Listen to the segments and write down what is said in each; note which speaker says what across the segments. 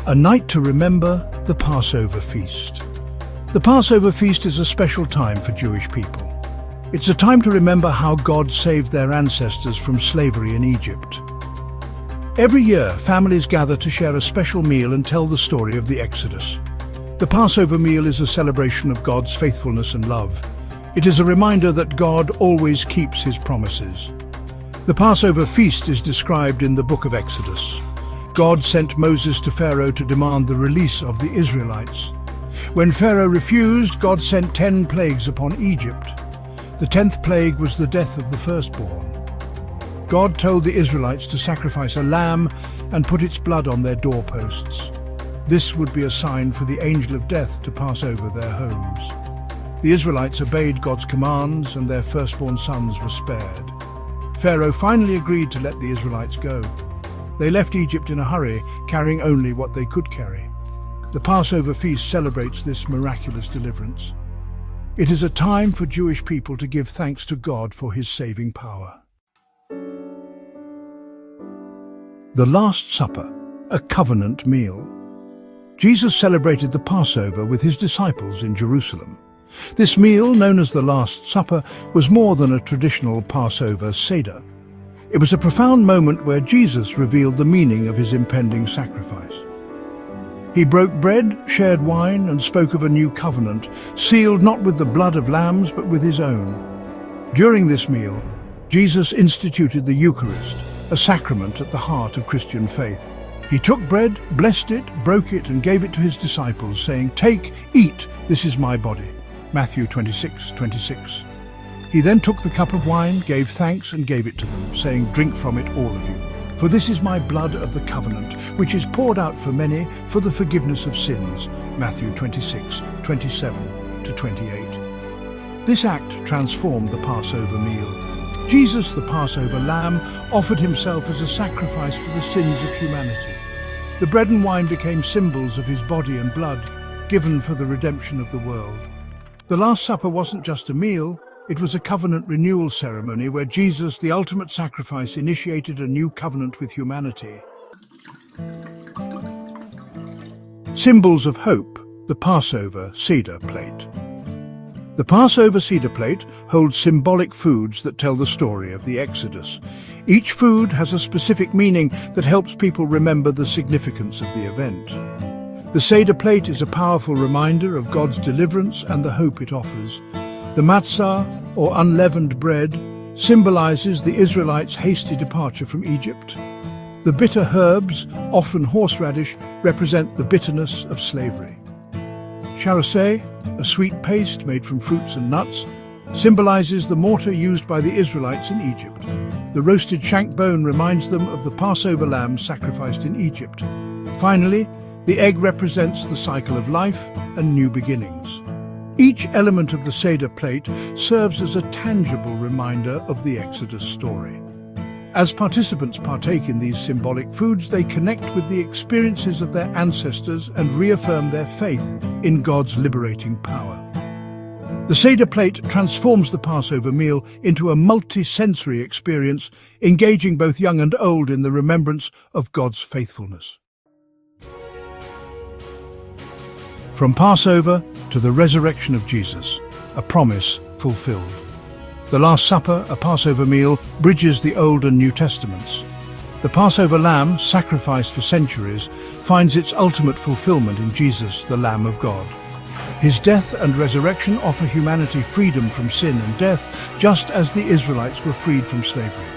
Speaker 1: A night to remember, the Passover feast. The Passover feast is a special time for Jewish people. It's a time to remember how God saved their ancestors from slavery in Egypt. Every year, families gather to share a special meal and tell the story of the Exodus. The Passover meal is a celebration of God's faithfulness and love. It is a reminder that God always keeps his promises. The Passover feast is described in the book of Exodus. God sent Moses to Pharaoh to demand the release of the Israelites. When Pharaoh refused, God sent 10 plagues upon Egypt. The 10th plague was the death of the firstborn. God told the Israelites to sacrifice a lamb and put its blood on their doorposts. This would be a sign for the angel of death to pass over their homes. The Israelites obeyed God's commands and their firstborn sons were spared. Pharaoh finally agreed to let the Israelites go. They left Egypt in a hurry, carrying only what they could carry. The Passover feast celebrates this miraculous deliverance. It is a time for Jewish people to give thanks to God for his saving power. The Last Supper, a covenant meal. Jesus celebrated the Passover with his disciples in Jerusalem. This meal, known as the Last Supper, was more than a traditional Passover Seder. It was a profound moment where Jesus revealed the meaning of his impending sacrifice. He broke bread, shared wine, and spoke of a new covenant, sealed not with the blood of lambs but with his own. During this meal, Jesus instituted the Eucharist, a sacrament at the heart of Christian faith. He took bread, blessed it, broke it, and gave it to his disciples, saying, "Take, eat, this is my body." Matthew 26:26. He then took the cup of wine, gave thanks, and gave it to them, saying, "Drink from it, all of you. For this is my blood of the covenant, which is poured out for many for the forgiveness of sins." Matthew 26:27-28. This act transformed the Passover meal. Jesus, the Passover lamb, offered himself as a sacrifice for the sins of humanity. The bread and wine became symbols of his body and blood, given for the redemption of the world. The Last Supper wasn't just a meal, it was a covenant renewal ceremony where Jesus, the ultimate sacrifice, initiated a new covenant with humanity. Symbols of hope, the Passover Seder plate. The Passover Seder plate holds symbolic foods that tell the story of the Exodus. Each food has a specific meaning that helps people remember the significance of the event. The Seder plate is a powerful reminder of God's deliverance and the hope it offers. The matzah, or unleavened bread, symbolizes the Israelites' hasty departure from Egypt. The bitter herbs, often horseradish, represent the bitterness of slavery. Charoseh, a sweet paste made from fruits and nuts, symbolizes the mortar used by the Israelites in Egypt. The roasted shank bone reminds them of the Passover lamb sacrificed in Egypt. Finally, the egg represents the cycle of life and new beginnings. Each element of the Seder plate serves as a tangible reminder of the Exodus story. As participants partake in these symbolic foods, they connect with the experiences of their ancestors and reaffirm their faith in God's liberating power. The Seder plate transforms the Passover meal into a multi-sensory experience, engaging both young and old in the remembrance of God's faithfulness. From Passover to the resurrection of Jesus, a promise fulfilled. The Last Supper, a Passover meal, bridges the Old and New Testaments. The Passover lamb, sacrificed for centuries, finds its ultimate fulfillment in Jesus, the Lamb of God. His death and resurrection offer humanity freedom from sin and death, just as the Israelites were freed from slavery.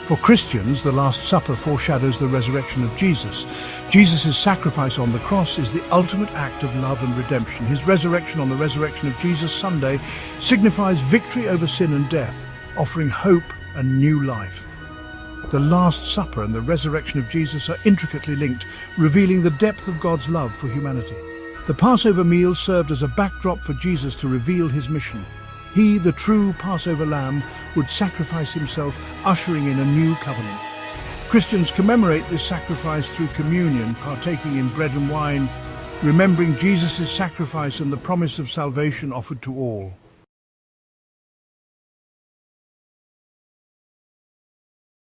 Speaker 1: For Christians, the Last Supper foreshadows the resurrection of Jesus. Jesus' sacrifice on the cross is the ultimate act of love and redemption. His resurrection on the Resurrection of Jesus Sunday signifies victory over sin and death, offering hope and new life. The Last Supper and the resurrection of Jesus are intricately linked, revealing the depth of God's love for humanity. The Passover meal served as a backdrop for Jesus to reveal his mission. He, the true Passover lamb, would sacrifice himself, ushering in a new covenant. Christians commemorate this sacrifice through communion, partaking in bread and wine, remembering Jesus' sacrifice and the promise of salvation offered to all.